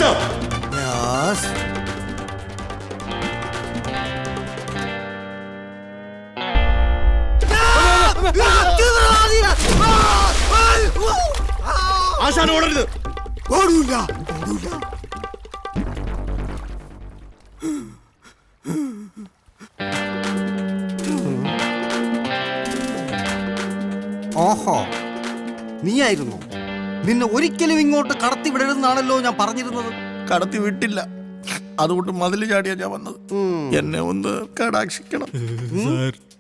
sir. Yes. ആശാൻ ഓടരുത്. ഓടൂല. ഓഹോ, നീയായിരുന്നു. നിന്നെ ഒരിക്കലും ഇങ്ങോട്ട് കടത്തി വിടരുതെന്നാണല്ലോ ഞാൻ പറഞ്ഞിരുന്നത്. കടത്തി വിട്ടില്ല, അതുകൊണ്ട് മതിൽ ചാടിയാ ഞാൻ വന്നത്. എന്നെ ഒന്ന് കടാക്ഷിക്കണം.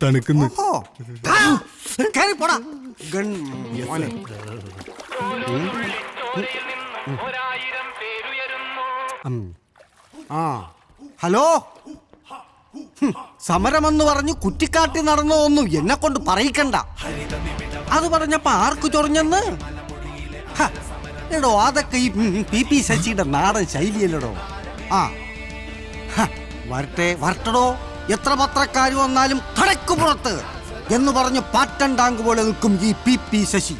തണുക്കുന്നു. പോടാ ഗൺ മോനെ. ആ ഹലോ, സമരമെന്ന് പറഞ്ഞ് കുറ്റിക്കാട്ടി നടന്നതൊന്നും എന്നെ കൊണ്ട് പറയിക്കണ്ട. അത് പറഞ്ഞപ്പോ ആർക്ക് ചൊറിഞ്ഞെന്ന്? എടോ, അതൊക്കെ ഈ PP ശശിയുടെ നാടൻ ശൈലിയല്ലടോ. ആ വരട്ടടോ. എത്ര പത്രക്കാർ വന്നാലും കടക്ക് പുറത്ത് എന്ന് പറഞ്ഞ് പാറ്റൻ ടാങ്ക് പോലെ നിൽക്കും ഈ PP ശശി.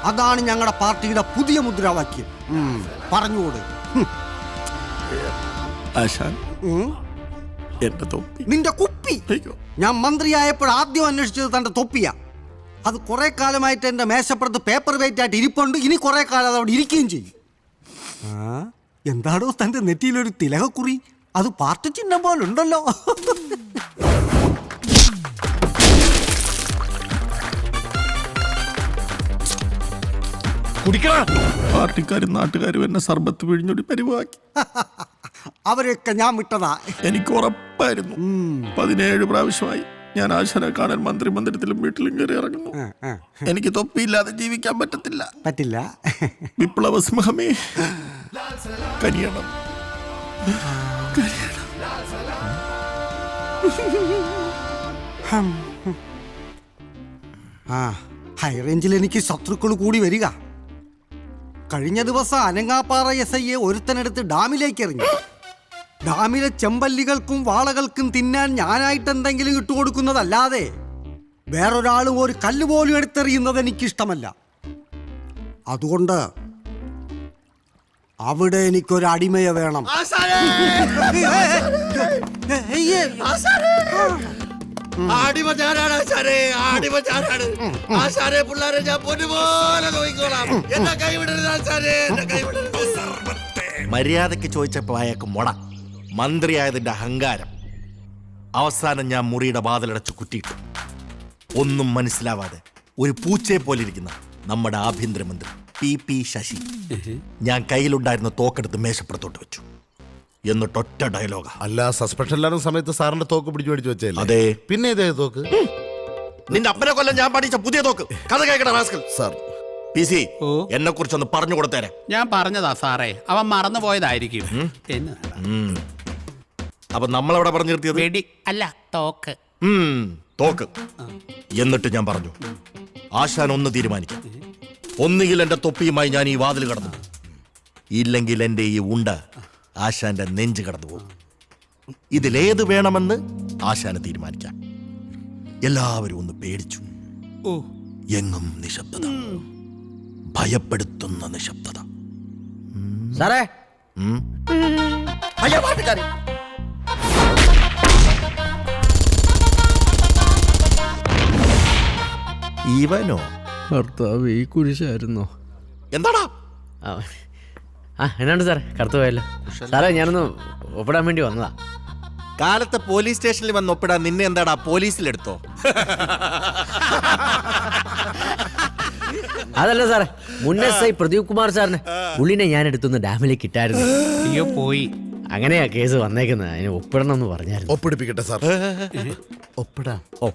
അതാണ് ഞങ്ങളുടെ പാർട്ടിയുടെ പുതിയ മുദ്രാവാക്യം. പറഞ്ഞുകൂട്. ആശാൻ, എന്റെ തൊപ്പി. നിന്റെ കുപ്പി. ഞാൻ മന്ത്രിയായപ്പോൾ ആദ്യം അന്വേഷിച്ചത് തന്റെ തൊപ്പിയാ. അത് കുറെ കാലമായിട്ട് എന്റെ മേശപ്പുറത്ത് പേപ്പർ വെയിറ്റ് ആയിട്ട് ഇരിപ്പുണ്ട്. ഇനി കുറെ കാലം അതവിടെ ഇരിക്കുകയും ചെയ്യും. എന്താണോ തന്റെ നെറ്റിയിലൊരു തിലകക്കുറി? അത് പാർട്ടി ചിഹ്നം പോലെ ഉണ്ടല്ലോ. പാർട്ടിക്കാരും നാട്ടുകാരും എന്നെ സർബത്ത് പിഴിഞ്ഞൊടി പരിവാക്കി. അവരെയൊക്കെ ഞാൻ വിട്ടതാ. എനിക്ക് ഉറപ്പായിരുന്നു. 17 പ്രാവശ്യമായി ഞാൻ ആശാനെ കാണാൻ മന്ത്രിമന്ദിരത്തിലും വീട്ടിലും കയറി ഇറങ്ങുന്നു. എനിക്ക് തൊപ്പിയില്ലാതെ ജീവിക്കാൻ പറ്റില്ല. വിപ്ലവ സിംഹമേ, കനിയണം. ഹൈറേഞ്ചിൽ എനിക്ക് ശത്രുക്കൾ കൂടി വരിക. കഴിഞ്ഞ ദിവസം അനങ്ങാപ്പാറ SIയെ ഒരുത്തനെടുത്ത് ഡാമിലേക്ക് എറിഞ്ഞു. ഡാമിലെ ചെമ്പല്ലികൾക്കും വാളകൾക്കും തിന്നാൻ ഞാനായിട്ട് എന്തെങ്കിലും ഇട്ടുകൊടുക്കുന്നതല്ലാതെ വേറൊരാളും ഒരു കല്ല് പോലും എടുത്തെറിയുന്നത് എനിക്കിഷ്ടമല്ല. അതുകൊണ്ട് അവിടെ എനിക്കൊരു അടിമയെ വേണം. അടിമ ഞാനാണ് ആശാനെ, അടിമ ഞാനാണ് ആശാനെ. പിള്ളേരെ ഞാൻ പൊന്നുപോലെ നോക്കിക്കോളാം. എന്നെ കൈവിടരുത് ആശാനെ, എന്നെ കൈവിടരുത്. മര്യാദയ്ക്ക് ചോദിച്ചപ്പോ അയാൾക്ക് മുട. മന്ത്രിയായതിന്റെ അഹങ്കാരം. അവസാനം ഞാൻ മുറിയുടെ വാതിലടച്ച് കുറ്റിയിട്ടു. ഒന്നും മനസ്സിലാവാതെ ഒരു പൂച്ചയെ പോലെ ഇരിക്കുന്ന നമ്മുടെ ആഭ്യന്തരമന്ത്രി PP ശശി ഞാൻ കയ്യിലുണ്ടായിരുന്ന തോക്കെടുത്ത് മേശപ്പുറത്തോട്ട് വെച്ചു. എന്നിട്ടൊറ്റ ഡയലോഗാ. അല്ല, സസ്പെൻഷനിലായിരുന്ന സമയത്ത് സാറിന്റെ തോക്ക് പിടിച്ചു മേടിച്ചു വെച്ചല്ലേ? അതെ. പിന്നെ ഇതേ തോക്ക്? നിന്റെ അപ്പനെ കൊല്ലം ഞാൻ പഠിച്ച പുതിയ തോക്ക്. കഥ കേൾക്കണ റാസ്കൽ. സാർ, PC എന്നെ കുറിച്ചൊന്ന് പറഞ്ഞു കൊടുത്തേരെ. ഞാൻ പറഞ്ഞതാ സാറേ, അവൻ മറന്നു പോയതായിരിക്കും. അപ്പൊ നമ്മളവിടെ പറഞ്ഞു നിർത്തിയത് വെടി അല്ല, തോക്ക്. തോക്ക്. എന്നിട്ട് ഞാൻ പറഞ്ഞു, ആശാൻ ഒന്ന് തീരുമാനിക്കാം. ഒന്നുകിൽ എന്റെ തൊപ്പിയുമായി ഞാൻ ഈ വാതിൽ കടന്നു, ഇല്ലെങ്കിൽ എന്റെ ഈ ഉണ്ട ആശാന്റെ നെഞ്ച് കടന്നു പോകും. ഇതിലേത് വേണമെന്ന് ആശാന് തീരുമാനിക്കാം. എല്ലാവരും ഒന്ന് പേടിച്ചു. എങ്ങും നിശബ്ദത, ഭയപ്പെടുത്തുന്ന നിശബ്ദത. സാറേ, ഇവനോ? ഭർത്താവ് ഈ കുരിശായിരുന്നോ? എന്താടാ? എന്നാണ്ട് സാറേ, കറുത്തു പോയല്ലോ. സാറേ, ഞാനൊന്ന് ഒപ്പിടാൻ വേണ്ടി വന്നതാ. കാലത്തെ പോലീസ് സ്റ്റേഷനിൽ വന്ന് ഒപ്പിടാൻ നിന്നെ എന്താടാ പോലീസിലെടുത്തോ? അതല്ല സാറേ, മുൻ SI പ്രദീപ് കുമാർ സാറിന് പുള്ളിനെ ഞാൻ എടുത്തുനിന്ന് ഡാമിലേക്ക് ഇട്ടായിരുന്നു. അയ്യോ, പോയി. അങ്ങനെയാ കേസ് വന്നേക്കുന്നത്. അതിന് ഒപ്പിടണം എന്ന് പറഞ്ഞായിരുന്നു. ഒപ്പിടിപ്പിക്കട്ടെ സാർ. ഒപ്പിടാം. ഓ,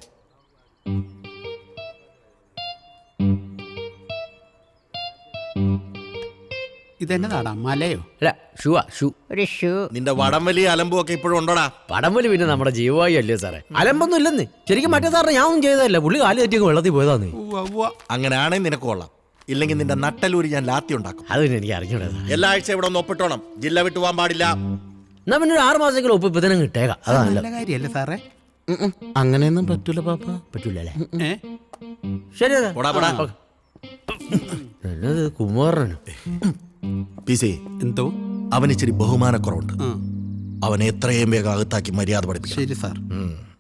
ഇതെന്നതാടാ, മലയോ? അല്ല, ഷൂ. ഒരു ഷൂ. നിന്റെ വടംവലി അലമ്പും ഒക്കെ ഇപ്പോഴും ഉണ്ടോടാ? പടംവലി പിന്നെ നമ്മുടെ ജീവവായു അല്ലേ സാറേ. അലമ്പൊന്നും ഇല്ലെന്ന്. ശരിക്കും മറ്റേ സാറിന് ഞാൻ ഒന്നും ചെയ്തതല്ല. പുള്ളി കാല് തെറ്റിയൊക്കെ വെള്ളത്തിൽ പോയതാന്ന്. അങ്ങനെയാണെങ്കിൽ നിനക്ക് കൊള്ളാം. ഇല്ലെങ്കിൽ നിന്റെ നട്ടലൂരി ഞാൻ ലാത്തി ഉണ്ടാക്കും. അത് പിന്നെ എനിക്ക് അറിഞ്ഞൂടാ. എല്ലാ ആഴ്ച ഇവിടെ ഒന്ന് ഒപ്പിട്ടോണം. ജില്ല വിട്ടു പോകാൻ പാടില്ല. എന്നാ പിന്നെ ഒരു 6 മാസമെങ്കിലും ഒപ്പ് ഇപ്പൊ തന്നെ കിട്ടേക്കാം. നല്ല കാര്യല്ലേ സാറേ? അങ്ങനെയൊന്നും പറ്റൂല പാപ്പ. പറ്റൂലേ? ശരി. കുമാരനോ? എന്തോ അവന് ഇച്ചിരി ബഹുമാനക്കുറവുണ്ട്. ആ, അവനെ എത്രയും വേഗം അകത്താക്കി മര്യാദ പഠിപ്പിക്കണം. ശരി സാർ. ഉം.